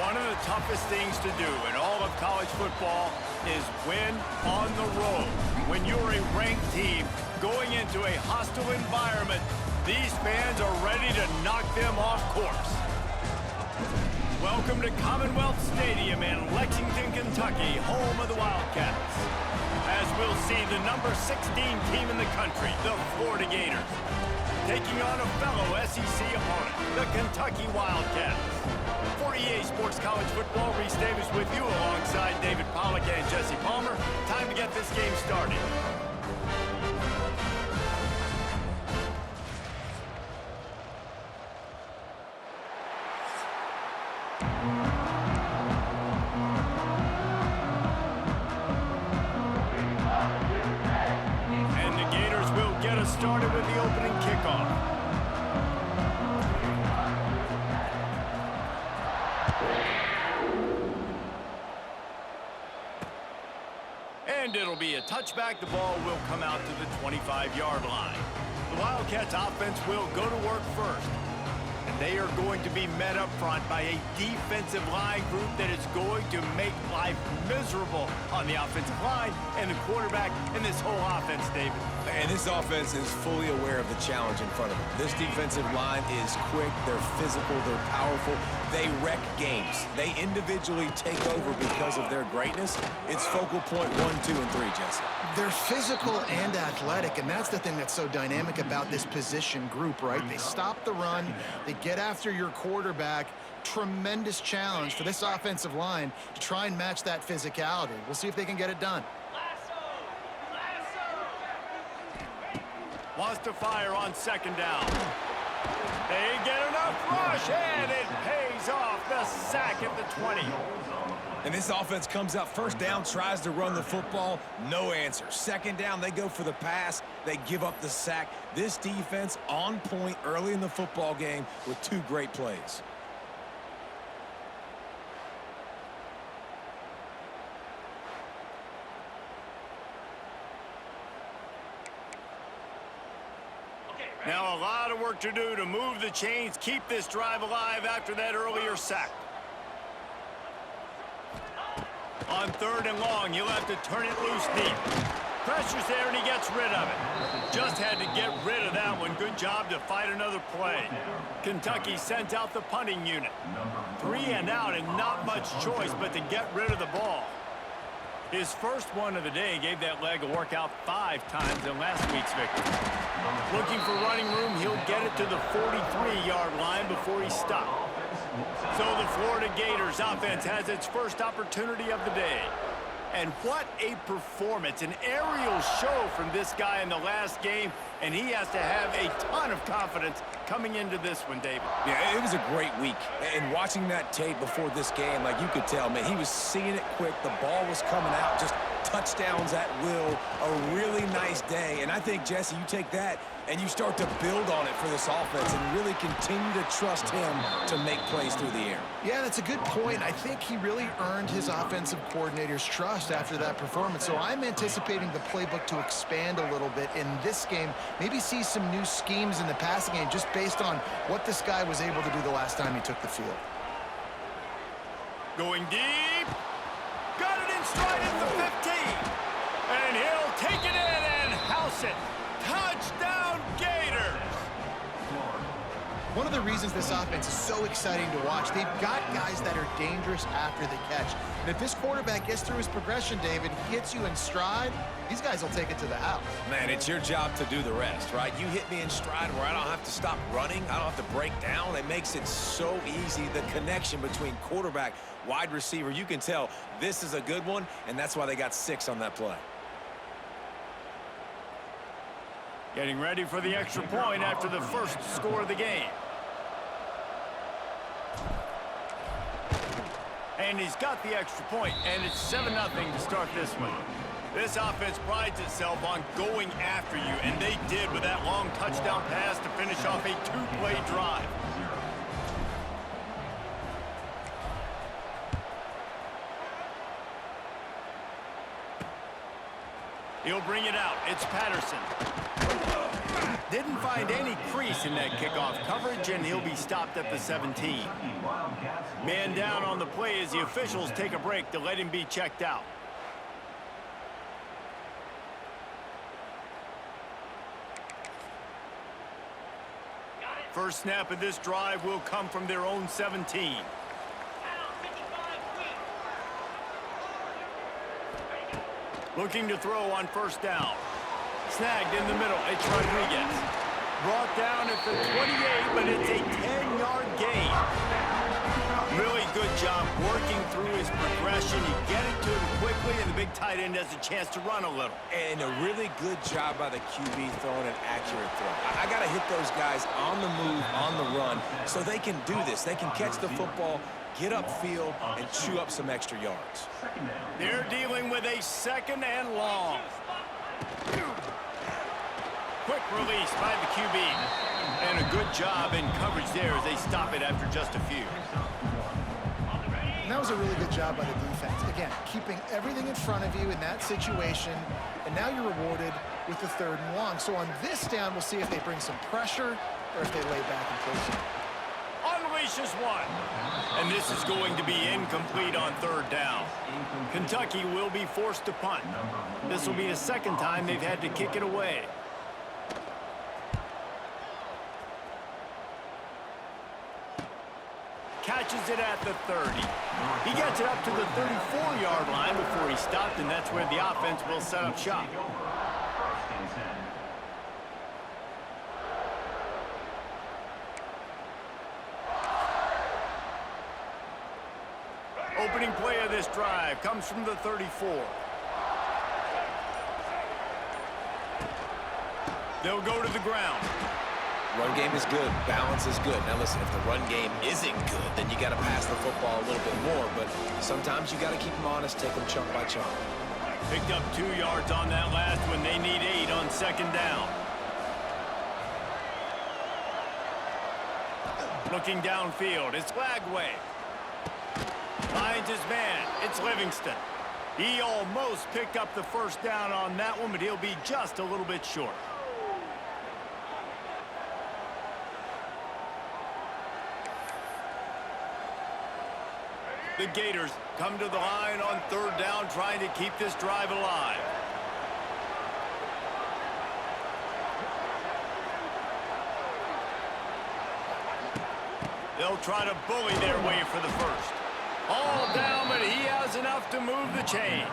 One of the toughest things to do in all of college football is win on the road. When you're a ranked team going into a hostile environment, these fans are ready to knock them off course. Welcome to Commonwealth Stadium in Lexington, Kentucky, home of the Wildcats. As we'll see the number 16 team in the country, the Florida Gators, taking on a fellow SEC opponent, the Kentucky Wildcats. For EA Sports College Football, Reese Davis with you alongside David Pollack and Jesse Palmer. Time to get this game started. And the Gators will get us started with the opening kickoff. And it'll be a touchback. The ball will come out to the 25-yard line. The Wildcats offense will go to work first. And they are going to be met up front by a defensive line group that is going to make life miserable on the offensive line and the quarterback and this whole offense, David. And this offense is fully aware of the challenge in front of them. This defensive line is quick, they're physical, they're powerful. They wreck games. They individually take over because of their greatness. It's focal point 1, 2, and 3, Jesse. They're physical and athletic, and that's the thing that's so dynamic about this position group, right? They stop the run, they get after your quarterback. Tremendous challenge for this offensive line to try and match that physicality. We'll see if they can get it done. Wants to fire on second down. They get enough rush, and it pays off. The sack at the 20. And this offense comes out first down, tries to run the football, no answer. Second down, they go for the pass, they give up the sack. This defense on point early in the football game with 2 great plays. Now a lot of work to do to move the chains, keep this drive alive after that earlier sack. On 3rd and long, he'll have to turn it loose deep. Pressure's there, and he gets rid of it. Just had to get rid of that one. Good job to fight another play. Kentucky sent out the punting unit. 3 and out, and not much choice but to get rid of the ball. His first one of the day gave that leg a workout 5 times in last week's victory. Looking for running room, he'll get it to the 43-yard line before he stopped. So the Florida Gators offense has its first opportunity of the day. And what a performance, an aerial show from this guy in the last game, and he has to have a ton of confidence coming into this one, David. Yeah, it was a great week. And watching that tape before this game, like you could tell, man, he was seeing it quick. The ball was coming out, just touchdowns at will. A really nice day. And I think, Jesse, you take that and you start to build on it for this offense and really continue to trust him to make plays through the air. Yeah, that's a good point. I think he really earned his offensive coordinator's trust after that performance. So I'm anticipating the playbook to expand a little bit in this game. Maybe see some new schemes in the passing game just based on what this guy was able to do the last time he took the field. Going deep. Got it in stride at the 15. And he'll take it in and house it. Touchdown, Gators! One of the reasons this offense is so exciting to watch, they've got guys that are dangerous after the catch. And if this quarterback gets through his progression, David, he hits you in stride, these guys will take it to the house. Man, it's your job to do the rest, right? You hit me in stride where I don't have to stop running. I don't have to break down. It makes it so easy, the connection between quarterback, wide receiver. You can tell this is a good one, and that's why they got 6 on that play. Getting ready for the extra point after the first score of the game. And he's got the extra point, and it's 7-0 to start this one. This offense prides itself on going after you, and they did with that long touchdown pass to finish off a 2-play drive. He'll bring it out. It's Patterson. Didn't find any crease in that kickoff coverage, and he'll be stopped at the 17. Man down on the play as the officials take a break to let him be checked out. First snap of this drive will come from their own 17. Looking to throw on first down. Snagged in the middle. It's Rodriguez. Brought down at the 28, but it's a 10-yard gain. Really good job working through his progression. You get it to him quickly, and the big tight end has a chance to run a little. And a really good job by the QB throwing an accurate throw. I got to hit those guys on the move, on the run, so they can do this. They can catch the football, get upfield, and chew up some extra yards. They're dealing with a 2nd and long. Quick release by the QB. And a good job in coverage there as they stop it after just a few. And that was a really good job by the defense. Again, keeping everything in front of you in that situation, and now you're rewarded with the 3rd and long. So on this down, we'll see if they bring some pressure or if they lay back and push it. Unleashes one. And this is going to be incomplete on 3rd down. Kentucky will be forced to punt. This will be the 2nd time they've had to kick it away. Catches it at the 30. He gets it up to the 34-yard line before he stopped, and that's where the offense will set up shop. Opening play of this drive comes from the 34. They'll go to the ground. Run game is good. Balance is good. Now, listen, if the run game isn't good, then you got to pass the football a little bit more. But sometimes you got to keep them honest, take them chunk by chunk. Picked up 2 yards on that last one. They need 8 on 2nd down. Looking downfield, it's Lagway. Finds his man. It's Livingston. He almost picked up the first down on that one, but he'll be just a little bit short. The Gators come to the line on 3rd down, trying to keep this drive alive. They'll try to bully their way for the first. All down, but he has enough to move the chains.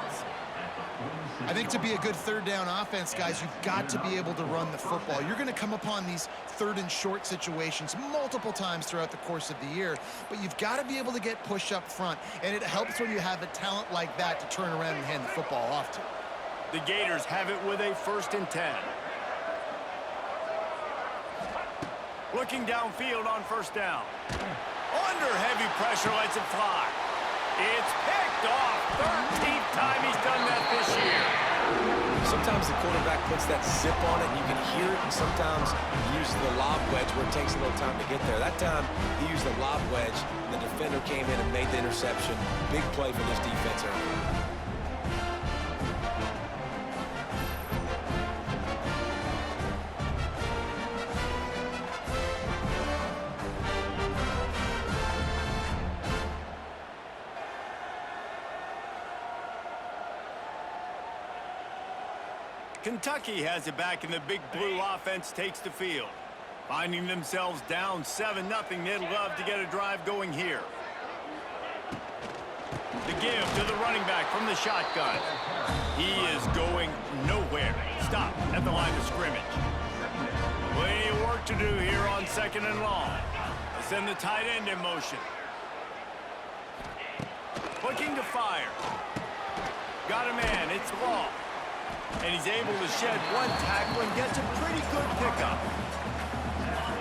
I think to be a good 3rd down offense, guys, you've got to be able to run the football. You're going to come upon these 3rd and short situations multiple times throughout the course of the year, but you've got to be able to get push up front, and it helps when you have a talent like that to turn around and hand the football off to. The Gators have it with a 1st and 10. Looking downfield on 1st down. Under heavy pressure, lets it fly. It's picked off. 13th time he's done that this year. Sometimes the quarterback puts that zip on it, and you can hear it, and sometimes he uses the lob wedge where it takes a little time to get there. That time, he used the lob wedge, and the defender came in and made the interception. Big play for this defense early. Kentucky has it back, and the big blue offense takes the field. Finding themselves down 7-0, they'd love to get a drive going here. The give to the running back from the shotgun. He is going nowhere. Stop at the line of scrimmage. Plenty of work to do here on 2nd and long. They send the tight end in motion. Looking to fire. Got a man. It's Law. And he's able to shed one tackle and gets a pretty good pickup.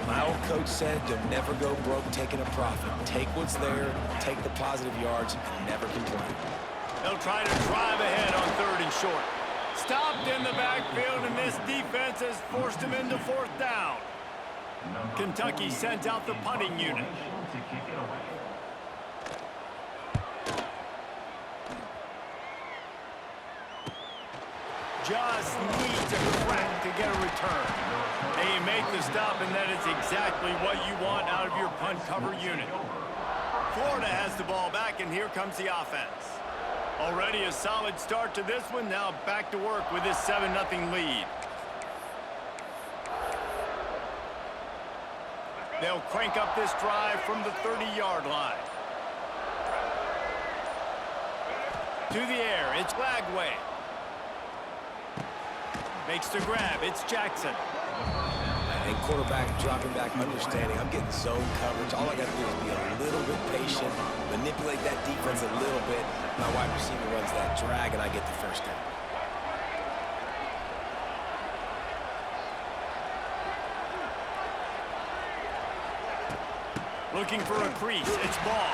My old coach said you'll never go broke taking a profit. Take what's there, take the positive yards, and never complain. They'll try to drive ahead on 3rd and short. Stopped in the backfield, and this defense has forced him into 4th down. Kentucky sent out the punting unit. Just needs a crack to get a return. They He make the stop, and that is exactly what you want out of your punt cover unit. Florida has the ball back, and here comes the offense. Already a solid start to this one. Now back to work with this 7-0 lead. They'll crank up this drive from the 30-yard line. To the air, it's Lagway. Makes the grab, it's Jackson. And quarterback dropping back, understanding I'm getting zone coverage. All I got to do is be a little bit patient, manipulate that defense a little bit. My wide receiver runs that drag, and I get the first down. Looking for a crease, it's Ball.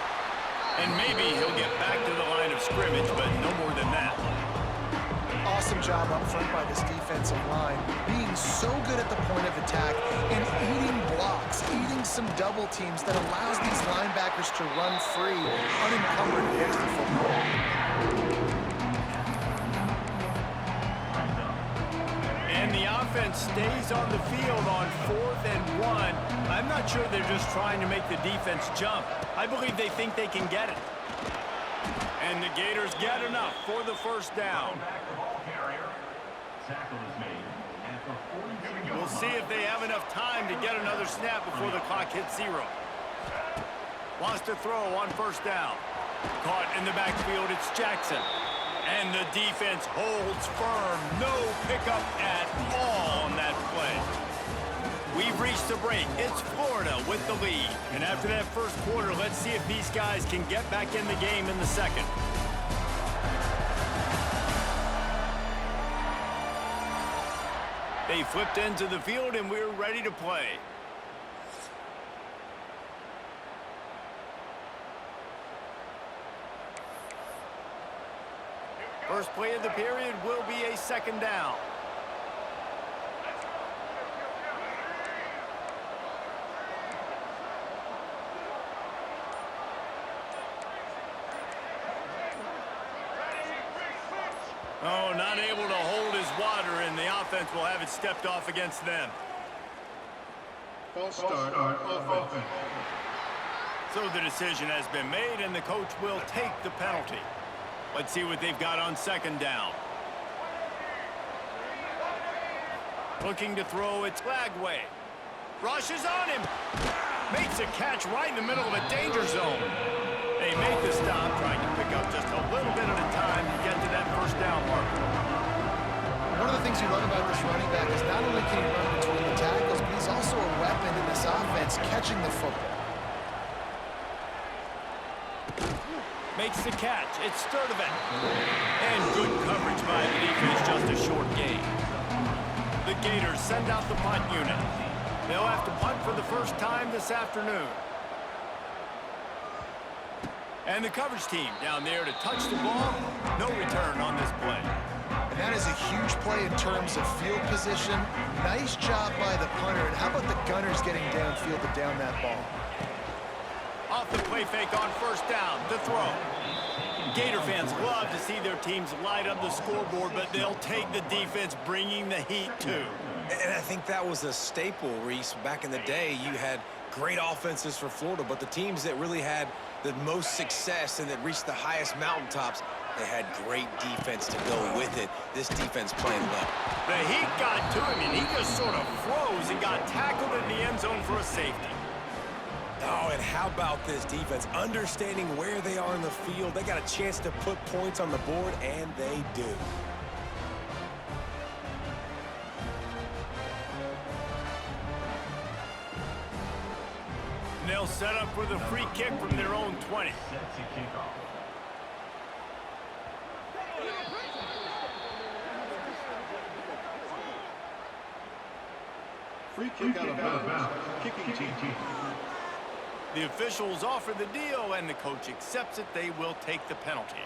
And maybe he'll get back to the line of scrimmage, but no more than that. Awesome job up front by this defensive line, being so good at the point of attack and eating blocks, eating some double teams that allows these linebackers to run free, unencumbered against the football. And the offense stays on the field on 4th and 1. I'm not sure they're just trying to make the defense jump. I believe they think they can get it. And the Gators get enough for the first down. We'll see if they have enough time to get another snap before the clock hits 0. Wants to throw on first down. Caught in the backfield, it's Jackson. And the defense holds firm. No pickup at all on that play. We've reached the break. It's Florida with the lead. And after that first quarter, let's see if these guys can get back in the game in the second. They flipped into the field, and we're ready to play. First play of the period will be a second down. Oh, not able to hold his water, and the offense will have it stepped off against them. False start on offense. So the decision has been made, and the coach will take the penalty. Let's see what they've got on second down. Looking to throw, it's Lagway. Rushes on him. Makes a catch right in the middle of a danger zone. They make the stop, trying to pick up just a little bit at a time to get to that first down marker. One of the things you love about this running back is not only can he run between the tackles, but he's also a weapon in this offense, catching the football. Makes the catch. It's Sturdivant. And good coverage by the defense, just a short gain. The Gators send out the punt unit. They'll have to punt for the first time this afternoon. And the coverage team down there to touch the ball. No return on this play. And that is a huge play in terms of field position. Nice job by the punter. And how about the gunners getting downfield to down that ball? Off the play fake on first down, the throw. Gator fans love to see their teams light up the scoreboard, but they'll take the defense bringing the heat too. And I think that was a staple, Reese. Back in the day, you had great offenses for Florida, but the teams that really had the most success and that reached the highest mountaintops, they had great defense to go with it. This defense playing well. The heat got to him, and he just sort of froze and got tackled in the end zone for a safety. Oh, and how about this defense? Understanding where they are in the field. They got a chance to put points on the board, and they do. And they'll set up for the free kick from their own 20. Free kick out of bounds. Kicking team. The officials offer the deal, and the coach accepts it. They will take the penalty.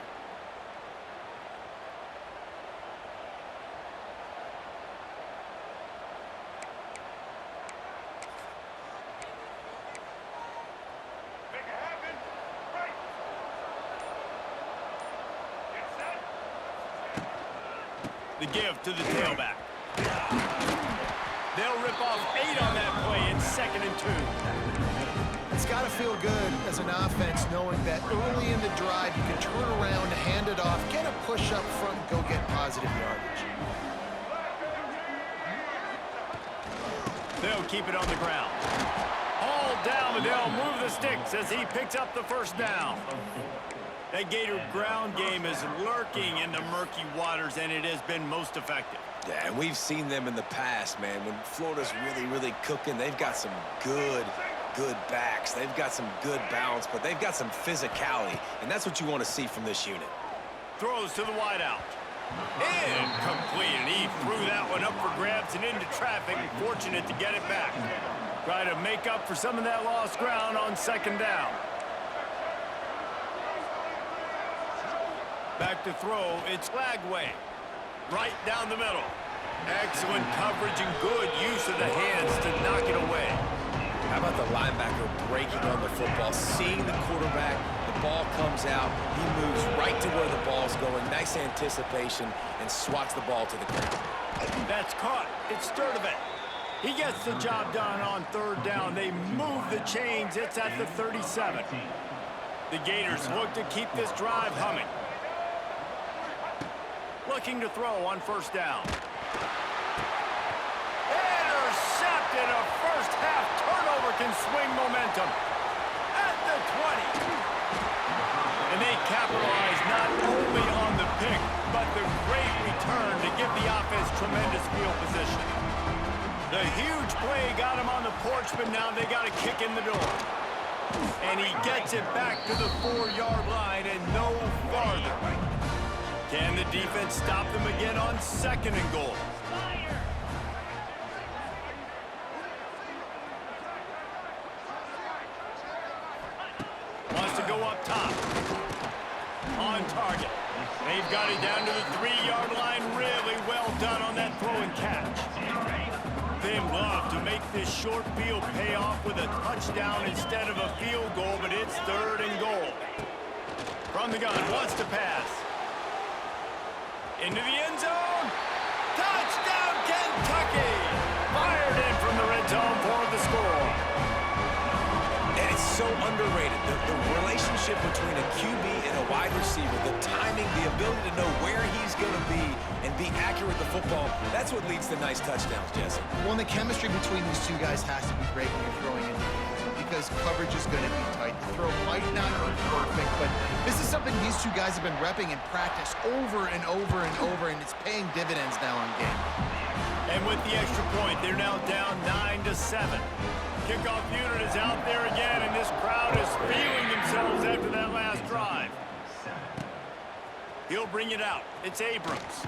The give to the tailback. They'll rip off 8 on that play in 2nd and 2. It's got to feel good as an offense knowing that early in the drive you can turn around, hand it off, get a push up front, and go get positive yardage. They'll keep it on the ground. All down, but they'll move the sticks as he picks up the first down. That Gator ground game is lurking in the murky waters, and it has been most effective. Yeah, and we've seen them in the past, man. When Florida's really cooking, they've got some good backs. They've got some good balance, but they've got some physicality, and that's what you want to see from this unit. Throws to the wideout. Incomplete, and he threw that one up for grabs and into traffic, and fortunate to get it back. Try to make up for some of that lost ground on 2nd down. Back to throw, it's Lagway. Right down the middle. Excellent coverage and good use of the hands to knock it away. How about the linebacker breaking on the football, seeing the quarterback, the ball comes out, he moves right to where the ball's going, nice anticipation, and swats the ball to the ground. That's caught. It's Sturdivant. He gets the job done on 3rd down. They move the chains. It's at the 37. The Gators look to keep this drive humming. Looking to throw on 1st down. Intercepted. A first-half turnover can swing momentum. At the 20. And they capitalize not only on the pick, but the great return to give the offense tremendous field position. The huge play got him on the porch, but now they got to kick in the door. And he gets it back to the 4-yard line and no farther. Can the defense stop them again on 2nd and goal? Wants to go up top. On target. They've got it down to the 3-yard line. Really well done on that throw and catch. They love to make this short field pay off with a touchdown instead of a field goal, but it's 3rd and goal. From the gun, wants to pass. Into the end zone. Touchdown, Kentucky! Fired in from the red zone for the score. And it's so underrated. The relationship between a QB and a wide receiver, the timing, the ability to know where he's going to be and be accurate with the football, that's what leads to nice touchdowns, Jesse. Well, and the chemistry between these two guys has to be great when you're throwing into the end zone because coverage is going to be tight. The throw might not be perfect, but this is something these two guys have been repping in practice over and over and over, and it's paying dividends now on game. And with the extra point, they're now down 9-7. Kickoff unit is out there again, and this crowd is feeling themselves after that last drive. He'll bring it out. It's Abrams.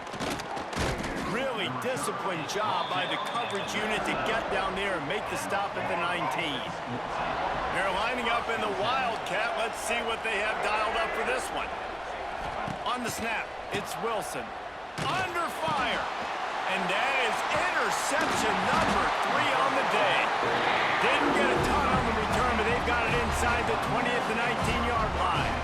Really disciplined job by the coverage unit to get down there and make the stop at the 19. They're lining up in the Wildcat. Let's see what they have dialed up for this one. On the snap, it's Wilson. Under fire. And that is interception number 3 on the day. Didn't get a ton on the return, but they've got it inside the 20 at the 19-yard line.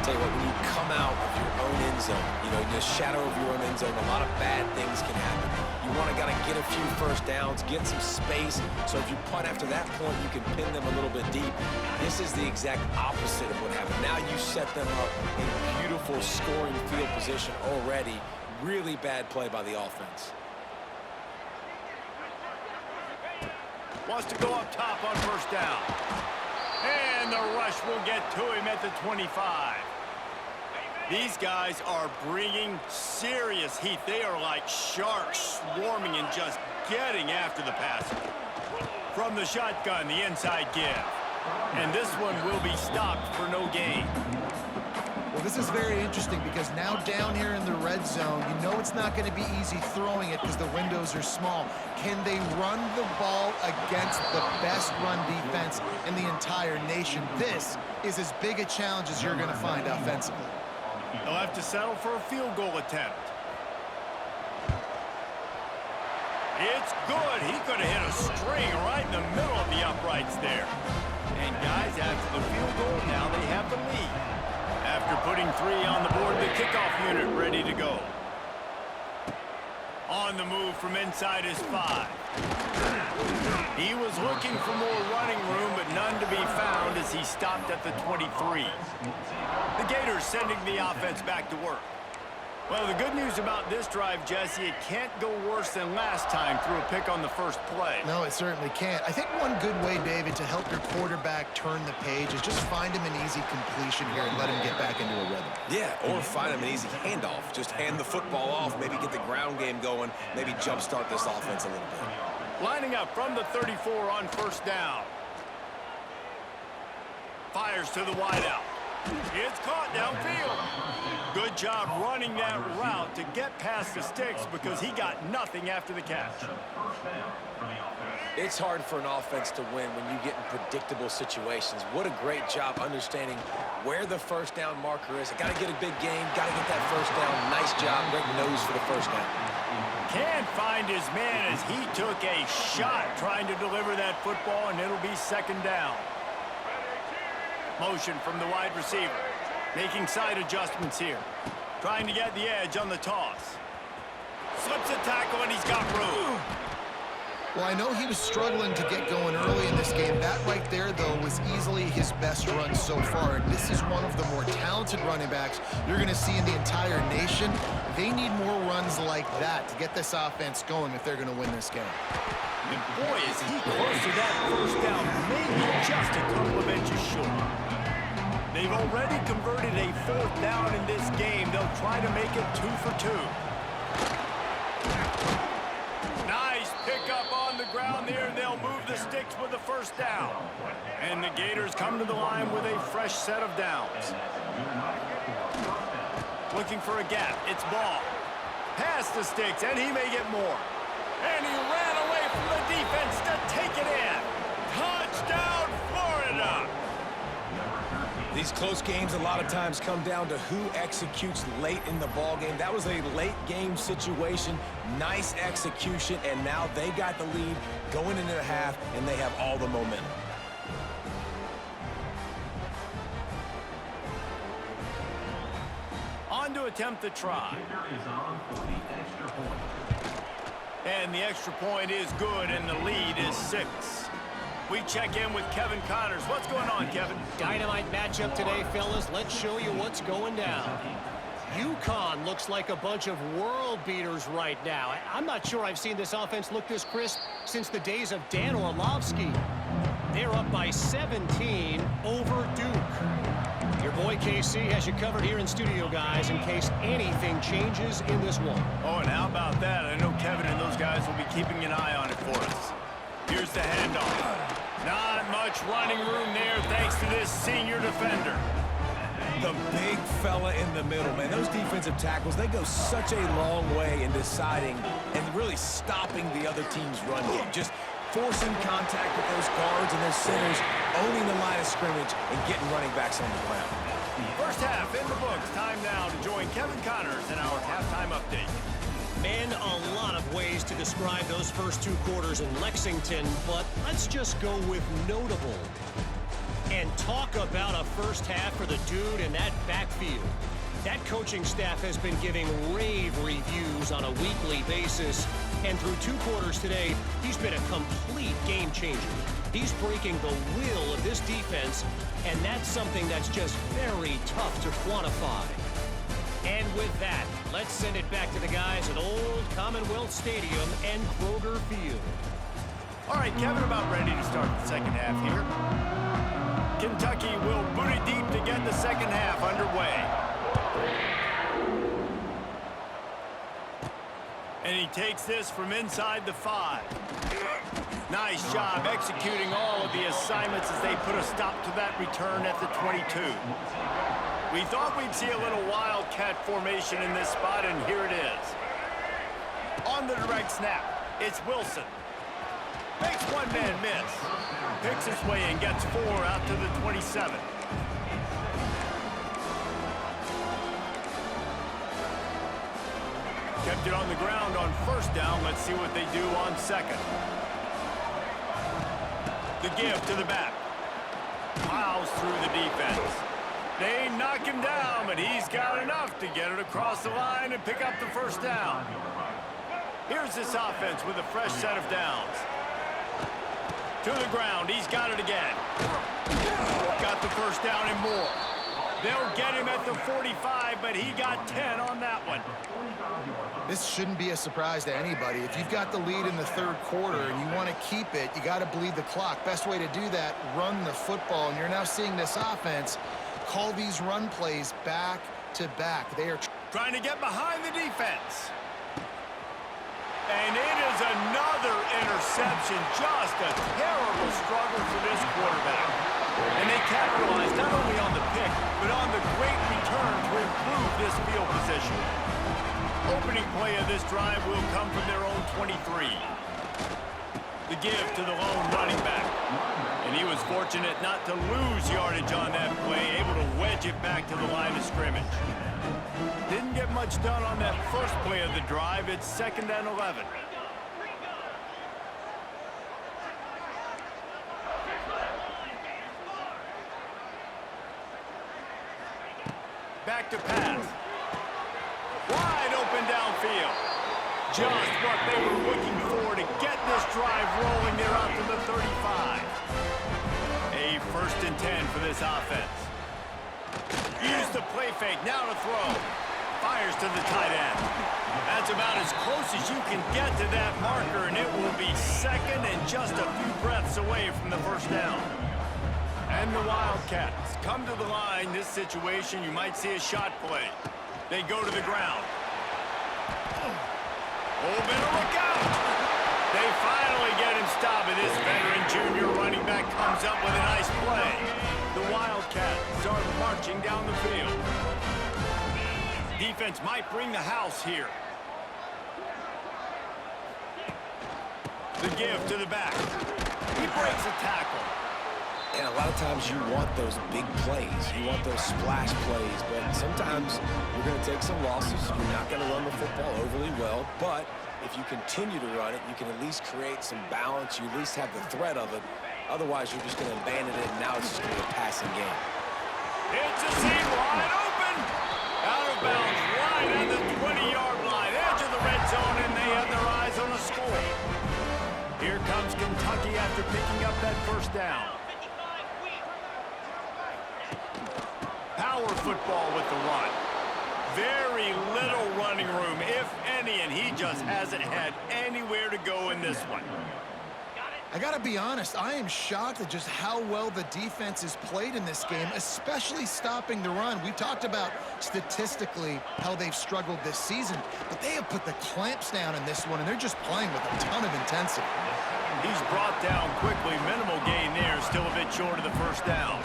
Tell you what, when you come out of your own end zone, in the shadow of your own end zone, a lot of bad things can happen. You want to get a few first downs, get some space, so if you punt after that point, you can pin them a little bit deep. This is the exact opposite of what happened. Now you set them up in beautiful scoring field position already. Really bad play by the offense. Wants to go up top on 1st down. And the rush will get to him at the 25. These guys are bringing serious heat. They are like sharks swarming and just getting after the passer. From the shotgun, the inside give. And this one will be stopped for no gain. Well, this is very interesting because now down here in the red zone, it's not going to be easy throwing it because the windows are small. Can they run the ball against the best run defense in the entire nation? This is as big a challenge as you're going to find offensively. They'll have to settle for a field goal attempt. It's good. He could have hit a string right in the middle of the uprights there. And guys, after the field goal, now they have the lead. After putting 3 on the board, the kickoff unit ready to go. On the move from inside his 5. He was looking for more running room, but none to be found as he stopped at the 23. The Gators sending the offense back to work. Well, the good news about this drive, Jesse, it can't go worse than last time through a pick on the first play. No, it certainly can't. I think one good way, David, to help your quarterback turn the page is just find him an easy completion here and let him get back into a rhythm. Yeah, or find him an easy handoff. Just hand the football off, maybe get the ground game going, maybe jumpstart this offense a little bit. Lining up from the 34 on first down. Fires to the wideout. It's caught downfield. Good job running that route to get past the sticks because he got nothing after the catch. It's hard for an offense to win when you get in predictable situations. What a great job understanding where the first down marker is. Got to get a big gain, got to get that first down. Nice job, great nose for the first down. Can't find his man as he took a shot trying to deliver that football, and it'll be second down. Motion from the wide receiver. Making side adjustments here. Trying to get the edge on the toss. Slips a tackle, and he's got room. Well, I know he was struggling to get going early in this game. That right there, though, was easily his best run so far. And this is one of the more talented running backs you're going to see in the entire nation. They need more runs like that to get this offense going if they're going to win this game. And boy, is he close to that first down, maybe just a couple of inches short. They've already converted a fourth down in this game. They'll try to make it 2 for 2. Nice pickup on the ground there. They'll move the sticks with the first down. And the Gators come to the line with a fresh set of downs. Looking for a gap. It's ball. Past the sticks, and he may get more. And he ran away from the defense to take it in. Touchdown, Florida! These close games a lot of times come down to who executes late in the ball game. That was a late game situation. Nice execution, and now they got the lead going into the half, and they have all the momentum. On to attempt the try. And the extra point is good, and the lead is 6. We check in with Kevin Connors. What's going on, Kevin? Dynamite matchup today, fellas. Let's show you what's going down. UConn looks like a bunch of world beaters right now. I'm not sure I've seen this offense look this crisp since the days of Dan Orlovsky. They're up by 17 over Duke. Your boy KC has you covered here in studio, guys, in case anything changes in this one. Oh, and how about that? I know Kevin and those guys will be keeping an eye on it for us. Here's the handoff. Not much running room there thanks to this senior defender. The big fella in the middle, man. Those defensive tackles, they go such a long way in deciding and really stopping the other team's run game. Just forcing contact with those guards and those centers, owning the line of scrimmage, and getting running backs on the ground. First half in the books. Time now to join Kevin Connors in our halftime update. Man, a lot of ways to describe those first 2 quarters in Lexington, but let's just go with notable. And talk about a first half for the dude in that backfield. That coaching staff has been giving rave reviews on a weekly basis, and through 2 quarters today, he's been a complete game changer. He's breaking the will of this defense, and that's something that's just very tough to quantify. And with that, let's send it back to the guys at Old Commonwealth Stadium and Kroger Field. All right, Kevin, about ready to start the second half here. Kentucky will boot it deep to get the second half underway. And he takes this from inside the 5. Nice job executing all of the assignments as they put a stop to that return at the 22. We thought we'd see a little wildcat formation in this spot, and here it is. On the direct snap, it's Wilson. Makes one man miss. Picks his way and gets 4 out to the 27. Kept it on the ground on first down. Let's see what they do on second. The give to the back. Plows through the defense. They knock him down, but he's got enough to get it across the line and pick up the first down. Here's this offense with a fresh set of downs. To the ground. He's got it again. Got the first down and more. They'll get him at the 45, but he got 10 on that one. This shouldn't be a surprise to anybody. If you've got the lead in the third quarter and you want to keep it, you got to bleed the clock. Best way to do that, run the football. And you're now seeing this offense call these run plays back to back. They are trying to get behind the defense. And it is another interception. Just a terrible struggle for this quarterback. And they capitalized not only on the pick, but on the great return to improve this field position. Opening play of this drive will come from their own 23. The give to the lone running back. And he was fortunate not to lose yardage on that play, able to wedge it back to the line of scrimmage. Didn't get much done on that first play of the drive. It's 2nd and 11. Back to pass. Wide open downfield. Just what they were looking for to get this drive rolling. They're out to the 35. A 1st and 10 for this offense. Use the play fake. Now to throw. Fires to the tight end. That's about as close as you can get to that marker, and it will be 2nd and just a few breaths away from the first down. And the Wildcats come to the line. This situation, you might see a shot play. They go to the ground. Oh, better look out. They finally get him stopped, and this veteran junior running back comes up with a nice play. The Wildcats are marching down the field. Defense might bring the house here. The give to the back. He breaks a tackle. And a lot of times you want those big plays. You want those splash plays. But sometimes you're going to take some losses. You're not going to run the football overly well. But if you continue to run it, you can at least create some balance. You at least have the threat of it. Otherwise, you're just going to abandon it, and now it's just going to be a passing game. It's a seam wide open. Out of bounds, right at the 20-yard line. Edge of the red zone, and they have their eyes on a score. Here comes Kentucky after picking up that first down. Power football with the run. Very little running room, if any, and he just hasn't had anywhere to go in this one. I got to be honest, I am shocked at just how well the defense has played in this game, especially stopping the run. We talked about statistically how they've struggled this season, but they have put the clamps down in this one, and they're just playing with a ton of intensity. He's brought down quickly. Minimal gain there, still a bit short of the first down.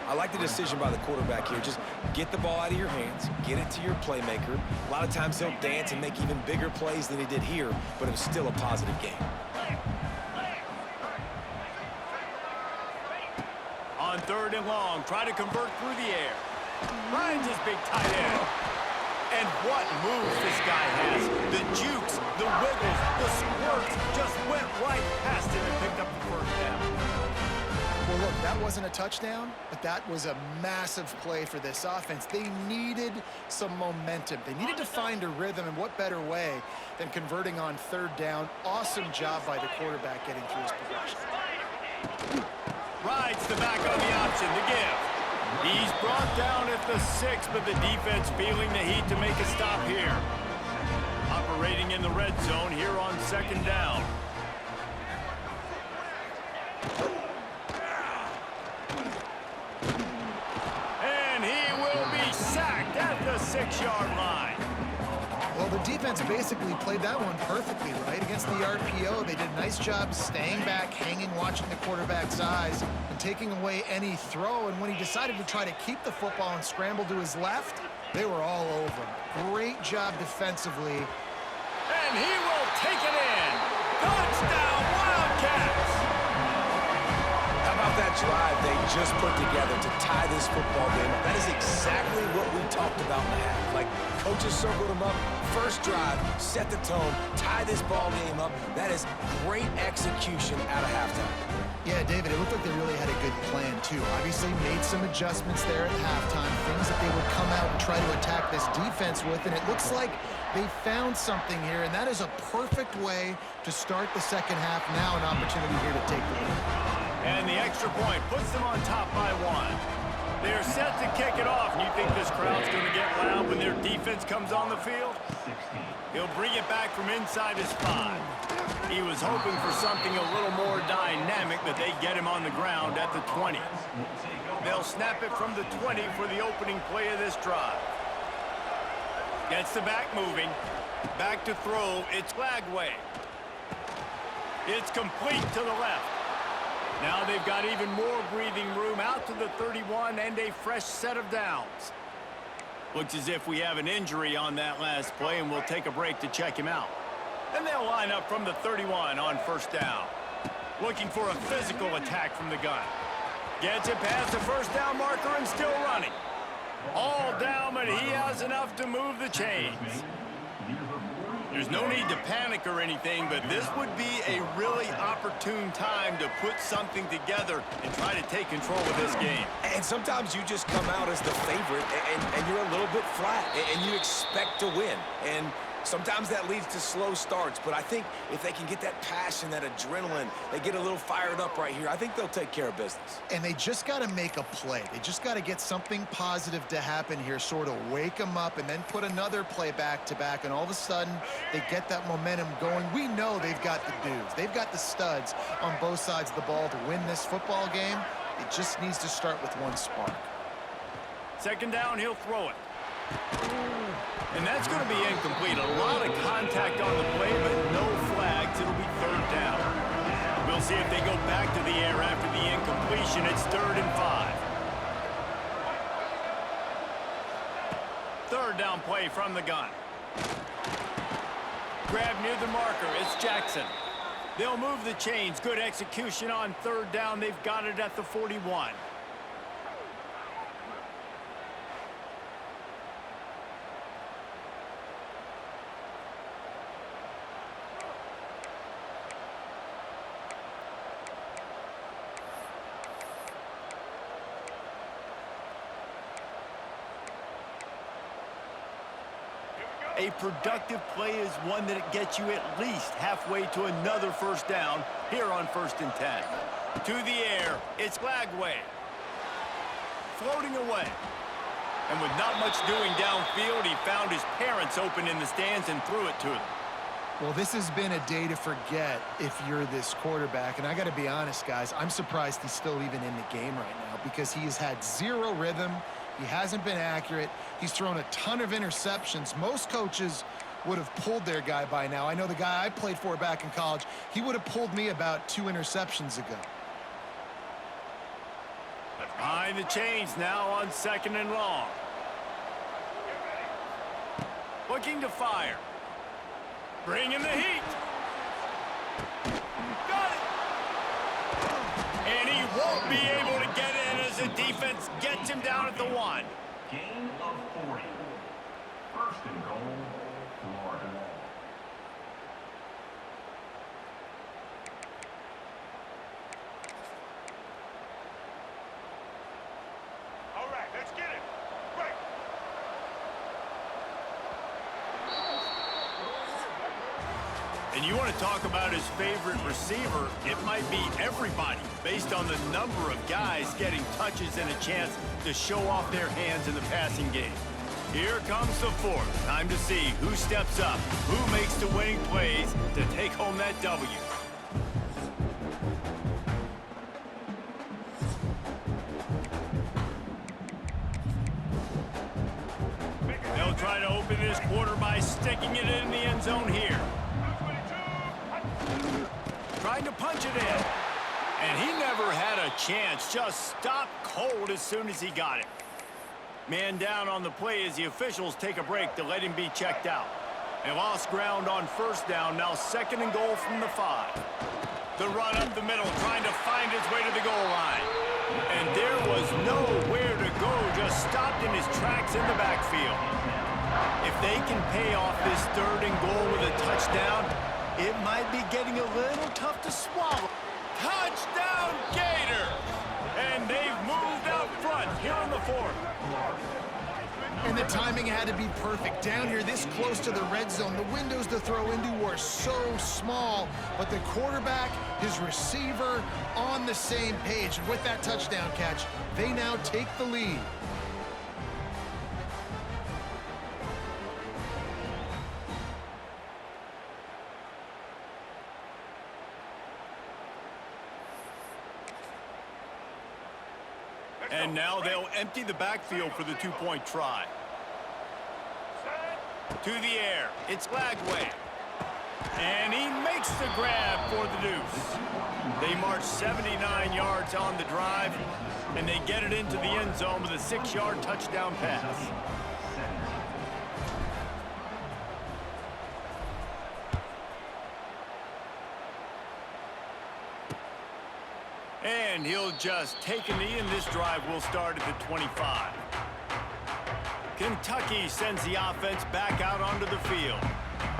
I like the decision by the quarterback here. Just get the ball out of your hands, get it to your playmaker. A lot of times he'll dance and make even bigger plays than he did here, but it was still a positive game. On 3rd and long, try to convert through the air. Finds his big tight end. And what moves this guy has. The jukes, the wiggles, the squirts just went right past him and picked up the first down. Well, look, that wasn't a touchdown, but that was a massive play for this offense. They needed some momentum. They needed to find a rhythm, and what better way than converting on 3rd down. Awesome job by the quarterback getting through his progression. Rides the back on the option, the give. He's brought down at the 6, but the defense feeling the heat to make a stop here. Operating in the red zone here on 2nd down. And he will be sacked at the 6-yard line. Well, the defense basically played that one perfectly, right? Against the RPO, they did a nice job staying back, hanging, watching the quarterback's eyes, and taking away any throw. And when he decided to try to keep the football and scramble to his left, they were all over him. Great job defensively. And he will take it in. Touchdown, Wildcats! How about that drive? They just put together to tie this football game up. That is exactly what we talked about in the half. Like, coaches circled them up, first drive, set the tone, tie this ball game up. That is great execution out of halftime. Yeah, David, it looked like they really had a good plan, too. Obviously made some adjustments there at halftime, things that they would come out and try to attack this defense with, and it looks like they found something here, and that is a perfect way to start the second half. Now an opportunity here to take the lead. And the extra point puts them on top by 1. They're set to kick it off, and you think this crowd's going to get loud when their defense comes on the field? He'll bring it back from inside his 5. He was hoping for something a little more dynamic, but they get him on the ground at the 20. They'll snap it from the 20 for the opening play of this drive. Gets the back moving. Back to throw. It's Lagway. It's complete to the left. Now they've got even more breathing room out to the 31 and a fresh set of downs. Looks as if we have an injury on that last play, and we'll take a break to check him out. And they'll line up from the 31 on first down. Looking for a physical attack from the gun. Gets it past the first down marker and still running. All down, but he has enough to move the chains. There's no need to panic or anything, but this would be a really opportune time to put something together and try to take control of this game. And sometimes you just come out as the favorite, and you're a little bit flat, and you expect to win. And sometimes that leads to slow starts, but I think if they can get that passion, that adrenaline, they get a little fired up right here, I think they'll take care of business. And they just got to make a play. They just got to get something positive to happen here, sort of wake them up, and then put another play back-to-back, and all of a sudden, they get that momentum going. We know they've got the dudes. They've got the studs on both sides of the ball to win this football game. It just needs to start with one spark. Second down, he'll throw it. And that's going to be incomplete. A lot of contact on the play, but no flags. It'll be third down. We'll see if they go back to the air after the incompletion. It's 3rd and 5. Third down play from the gun. Grab near the marker. It's Jackson. They'll move the chains. Good execution on third down. They've got it at the 41. A productive play is one that gets you at least halfway to another first down here on 1st and 10. To the air, it's Lagway. Floating away. And with not much doing downfield, he found his parents open in the stands and threw it to them. Well, this has been a day to forget if you're this quarterback. And I got to be honest, guys, I'm surprised he's still even in the game right now because he has had zero rhythm. He hasn't been accurate. He's thrown a ton of interceptions. Most coaches would have pulled their guy by now. I know the guy I played for back in college, he would have pulled me about 2 interceptions ago. Behind the chains now on 2nd and long. Looking to fire. Bringing the heat. Got it. And he won't be able to get in as the defense gets him down at the 1. Gain of 40. 1st and goal, Florida. All right, let's get it. Right. And you want to talk about his favorite receiver, it might be everybody, based on the number of guys getting touches and a chance to show off their hands in the passing game. Here comes the 4th. Time to see who steps up, who makes the winning plays to take home that W. They'll try to open this quarter by sticking it in the end zone here. Trying to punch it in. And he never had a chance. Just stopped cold as soon as he got it. Man down on the play as the officials take a break to let him be checked out. They lost ground on first down. Now 2nd and goal from the 5. The run up the middle, trying to find his way to the goal line. And there was nowhere to go, just stopped in his tracks in the backfield. If they can pay off this 3rd and goal with a touchdown, it might be getting a little tough to swallow. Touchdown, Gators! And they've moved out front here in the 4th. And the timing had to be perfect. Down here, this close to the red zone, the windows to throw into are so small, but the quarterback, his receiver, on the same page. And with that touchdown catch, they now take the lead. And now they'll empty the backfield for the 2-point try. To the air, it's Lagway. And he makes the grab for the deuce. They march 79 yards on the drive, and they get it into the end zone with a 6-yard touchdown pass. And he'll just take a knee, and this drive will start at the 25. Kentucky sends the offense back out onto the field.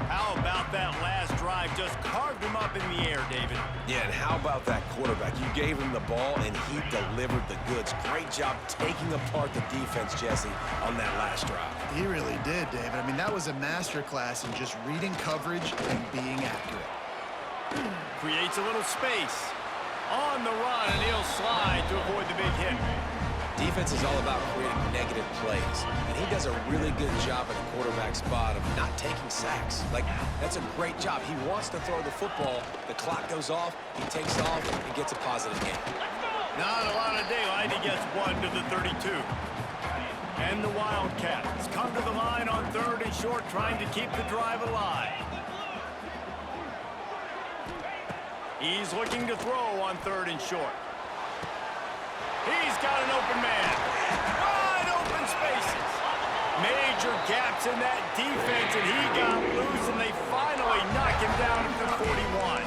How about that last drive? Just carved him up in the air, David. Yeah, and how about that quarterback? You gave him the ball, and he delivered the goods. Great job taking apart the defense, Jesse, on that last drive. He really did, David. I mean, that was a masterclass in just reading coverage and being accurate. Creates a little space. On the run, and he'll slide to avoid the big hit. Defense is all about creating negative plays, and he does a really good job at the quarterback spot of not taking sacks. Like, that's a great job. He wants to throw the football. The clock goes off, he takes off, and gets a positive gain. Not a lot of daylight. He gets 1 to the 32. And the Wildcats come to the line on 3rd and short, trying to keep the drive alive. He's looking to throw on 3rd and short. He's got an open man. Wide open spaces. Major gaps in that defense, and he got loose, and they finally knock him down at the 41.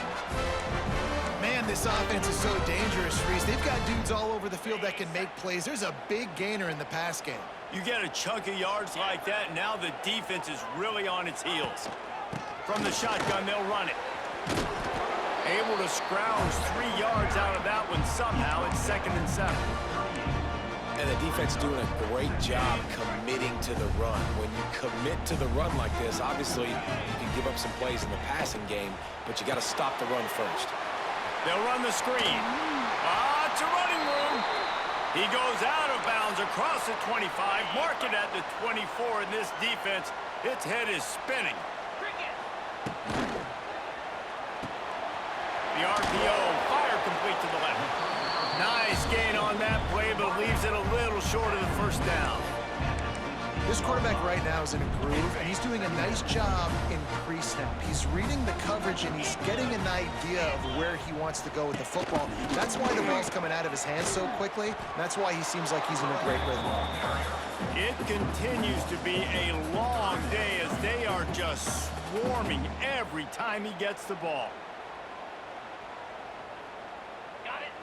Man, this offense is so dangerous, Reese. They've got dudes all over the field that can make plays. There's a big gainer in the pass game. You get a chunk of yards like that, and now the defense is really on its heels. From the shotgun, they'll run it. Able to scrounge 3 yards out of that one somehow. It's 2nd and 7. And the defense doing a great job committing to the run. When you commit to the run like this, obviously you can give up some plays in the passing game, but you got to stop the run first. They'll run the screen. It's a running room. He goes out of bounds across the 25, mark it at the 24, and this defense, its head is spinning. The RPO, fire complete to the left. Nice gain on that play, but leaves it a little short of the 1st down. This quarterback right now is in a groove, and he's doing a nice job in pre-snap. He's reading the coverage, and he's getting an idea of where he wants to go with the football. That's why the ball's coming out of his hands so quickly. That's why he seems like he's in a great rhythm. It continues to be a long day as they are just swarming every time he gets the ball.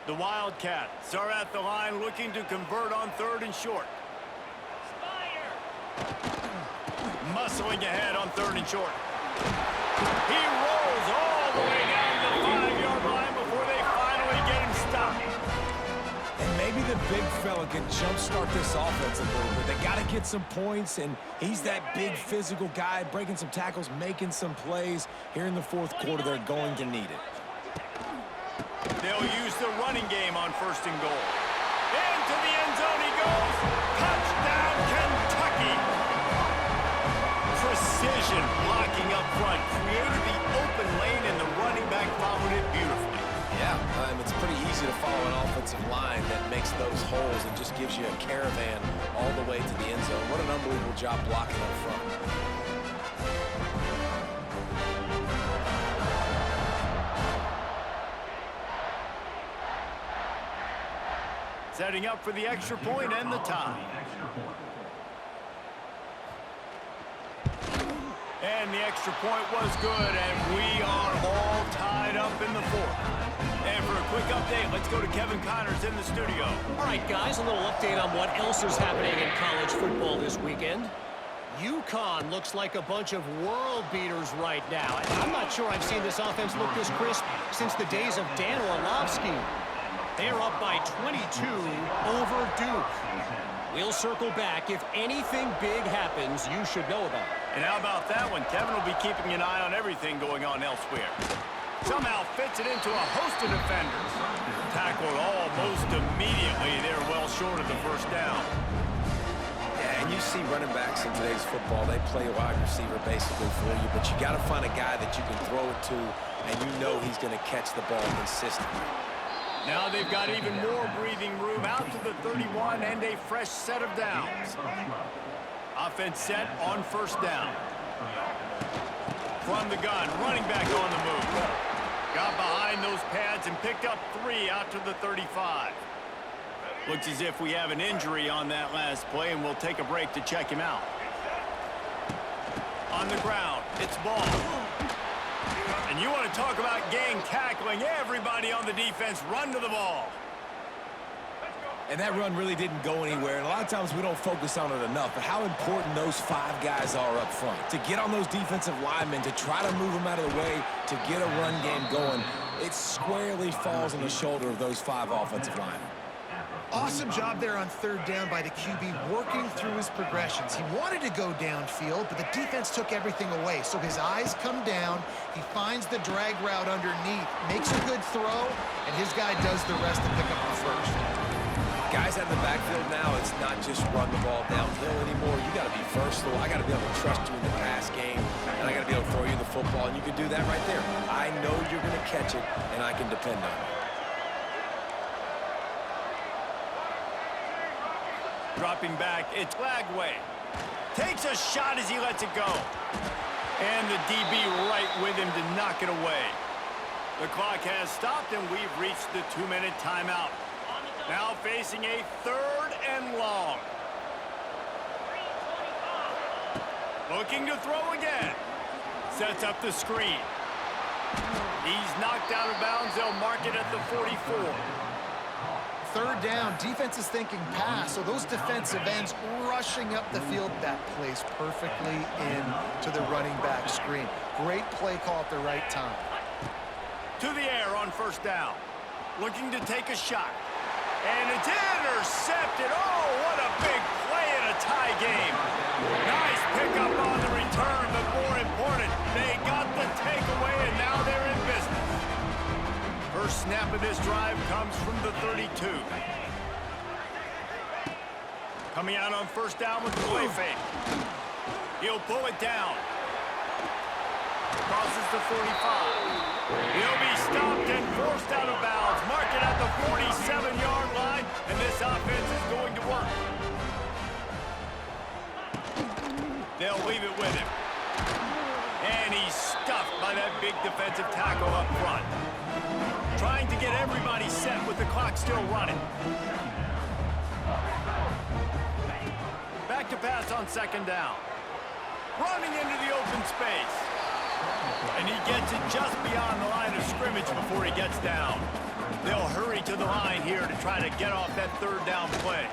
The Wildcats are at the line looking to convert on 3rd and short. Muscling ahead on 3rd and short. He rolls all the way down to the 5-yard line before they finally get him stopped. And maybe the big fella can jumpstart this offense a little bit. They got to get some points, and he's that big physical guy, breaking some tackles, making some plays. Here in the 4th quarter, they're going to need it. They'll use the running game on 1st and goal. Into the end zone he goes. Touchdown, Kentucky. Precision blocking up front. Created the open lane, and the running back followed it beautifully. Yeah, it's pretty easy to follow an offensive line that makes those holes and just gives you a caravan all the way to the end zone. What an unbelievable job blocking up front. Setting up for the extra point and the tie. And the extra point was good, and we are all tied up in the 4th. And for a quick update. Let's go to Kevin Connors in the studio. All right, guys, a little update on what else is happening in college football this weekend. UConn looks like a bunch of world beaters right now. I'm not sure I've seen this offense look this crisp since the days of Dan Orlovsky. They're up by 22 over Duke. We'll circle back. If anything big happens, you should know about it. And how about that one? Kevin will be keeping an eye on everything going on elsewhere. Somehow fits it into a host of defenders. Tackled almost immediately. They're well short of the first down. Yeah, and you see running backs in today's football, they play wide receiver basically for you, but you got to find a guy that you can throw it to, and you know he's going to catch the ball consistently. Now they've got even more breathing room out to the 31 and a fresh set of downs. Offense set on first down. From the gun, running back on the move. Got behind those pads and picked up 3 out to the 35. Looks as if we have an injury on that last play, and we'll take a break to check him out. On the ground, it's ball. And you want to talk about gang tackling. Everybody on the defense run to the ball. And that run really didn't go anywhere, and a lot of times we don't focus on it enough, but how important those 5 guys are up front. To get on those defensive linemen, to try to move them out of the way, to get a run game going, it squarely falls on the shoulder of those 5 offensive linemen. Awesome job there on third down by the QB, working through his progressions. He wanted to go downfield, but the defense took everything away. So his eyes come down, he finds the drag route underneath, makes a good throw, and his guy does the rest to pick up the first. Guys out in the backfield now, it's not just run the ball downhill anymore. You got to be versatile. I got to be able to trust you in the pass game, and I got to be able to throw you the football, and you can do that right there. I know you're going to catch it, and I can depend on it. Dropping back, it's Lagway. Takes a shot as he lets it go. And the DB right with him to knock it away. The clock has stopped, and we've reached the 2-minute timeout. Now facing a 3rd and long. Looking to throw again. Sets up the screen. He's knocked out of bounds. They'll mark it at the 44. Third down, defense is thinking pass, so those defensive ends rushing up the field. That plays perfectly into the running back screen. Great play call at the right time. To the air on first down. Looking to take a shot. And it's intercepted. Oh, what a big play in a tie game. Nice pickup on the return, but more important, they got the takeaway, and now they're in business. First snap of this drive comes from the 32. Coming out on first down with the play fake. He'll pull it down. Crosses the 45. He'll be stopped and forced out of bounds. Mark it at the 47-yard line, and this offense is going to work. They'll leave it with him. And he's stuffed by that big defensive tackle up front. Trying to get everybody set with the clock still running. Back to pass on second down. Running into the open space. And he gets it just beyond the line of scrimmage before he gets down. They'll hurry to the line here to try to get off that third down play.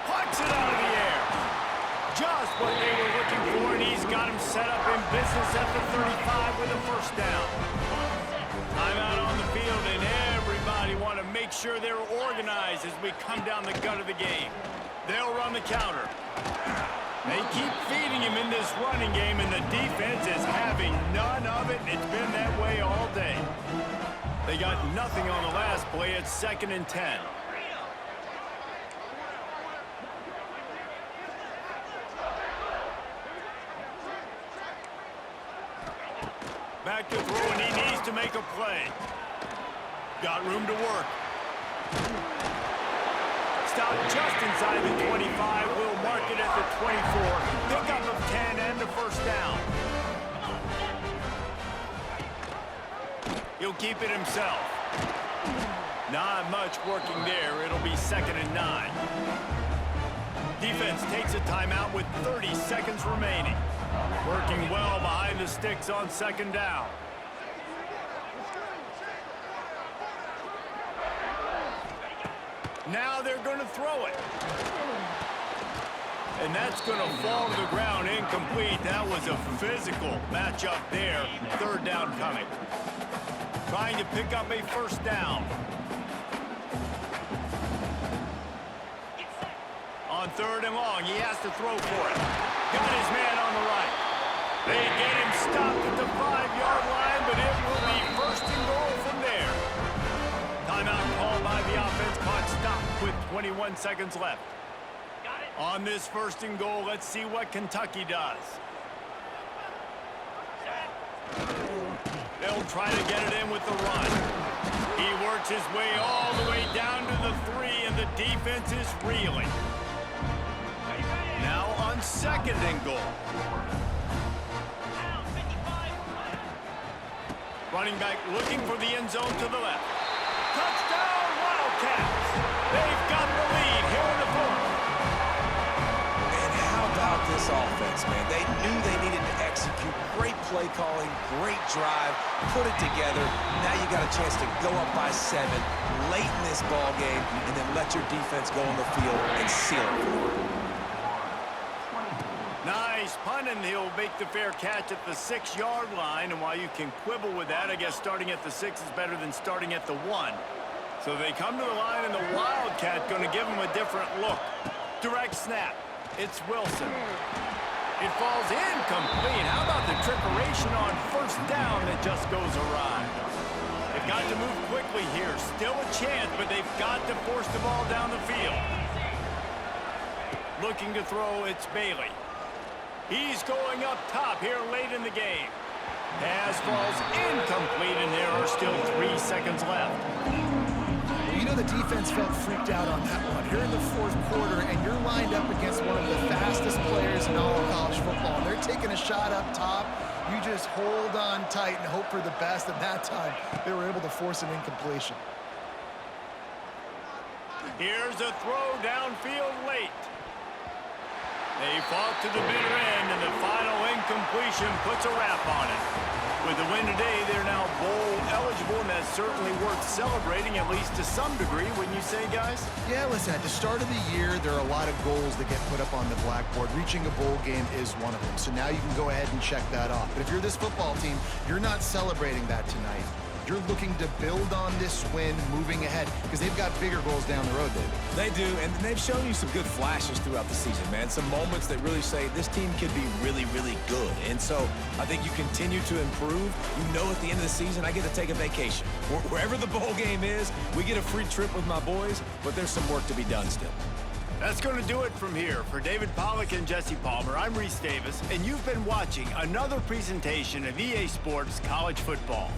Plucks it out of the air. Just what they were looking for, and he's got him set up in business at the 35 with a first down. Timeout on the field, and everybody want to make sure they're organized as we come down the gut of the game. They'll run the counter. They keep feeding him in this running game, and the defense is having none of it. It's been that way all day. They got nothing on the last play. It's 2nd and 10. Back to throw, and he needs to make a play. Got room to work. Stopped just inside the 25. We'll mark it at the 24. Pickup of 10 and a first down. He'll keep it himself. Not much working there. It'll be 2nd and 9. Defense takes a timeout with 30 seconds remaining. Working well behind the sticks on second down. Now they're going to throw it. And that's going to fall to the ground incomplete. That was a physical matchup there. Third down coming. Trying to pick up a first down. On third and long, he has to throw for it. Got his man on the right. They get him stopped at the 5-yard line, but it will be first and goal from there. Timeout called by the offense, clock stopped with 21 seconds left. On this first and goal, let's see what Kentucky does. They'll try to get it in with the run. He works his way all the way down to the 3, and the defense is reeling. Now on second and goal. Running back looking for the end zone to the left. Touchdown, Wildcats! They've got the lead here in the fourth. And how about this offense, man? They knew they needed to execute. Great play calling, great drive, put it together. Now you got a chance to go up by 7 late in this ball game and then let your defense go on the field and seal it. Nice punt, and he'll make the fair catch at the 6-yard line. And while you can quibble with that, I guess starting at the 6 is better than starting at the 1. So they come to the line, and the Wildcat going to give them a different look. Direct snap. It's Wilson. It falls incomplete. How about the trickeration on first down that just goes awry? They've got to move quickly here. Still a chance, but they've got to force the ball down the field. Looking to throw, it's Bailey. He's going up top here late in the game. Pass falls incomplete, and there are still 3 seconds left. You know the defense felt freaked out on that one. You're in the fourth quarter, and you're lined up against one of the fastest players in all of college football. And they're taking a shot up top. You just hold on tight and hope for the best. And that time, they were able to force an incompletion. Here's a throw downfield late. They fought to the bitter end, and the final incompletion puts a wrap on it. With the win today, they're now bowl eligible, and that's certainly worth celebrating, at least to some degree, wouldn't you say, guys? Yeah, listen, at the start of the year, there are a lot of goals that get put up on the blackboard. Reaching a bowl game is one of them, so now you can go ahead and check that off. But if you're this football team, you're not celebrating that tonight. You're looking to build on this win moving ahead because they've got bigger goals down the road, David. They do, and they've shown you some good flashes throughout the season, man. Some moments that really say this team could be really, really good. And so I think you continue to improve. You know at the end of the season, I get to take a vacation. Wherever the bowl game is, we get a free trip with my boys, but there's some work to be done still. That's going to do it from here. For David Pollack and Jesse Palmer, I'm Reese Davis, and you've been watching another presentation of EA Sports College Football.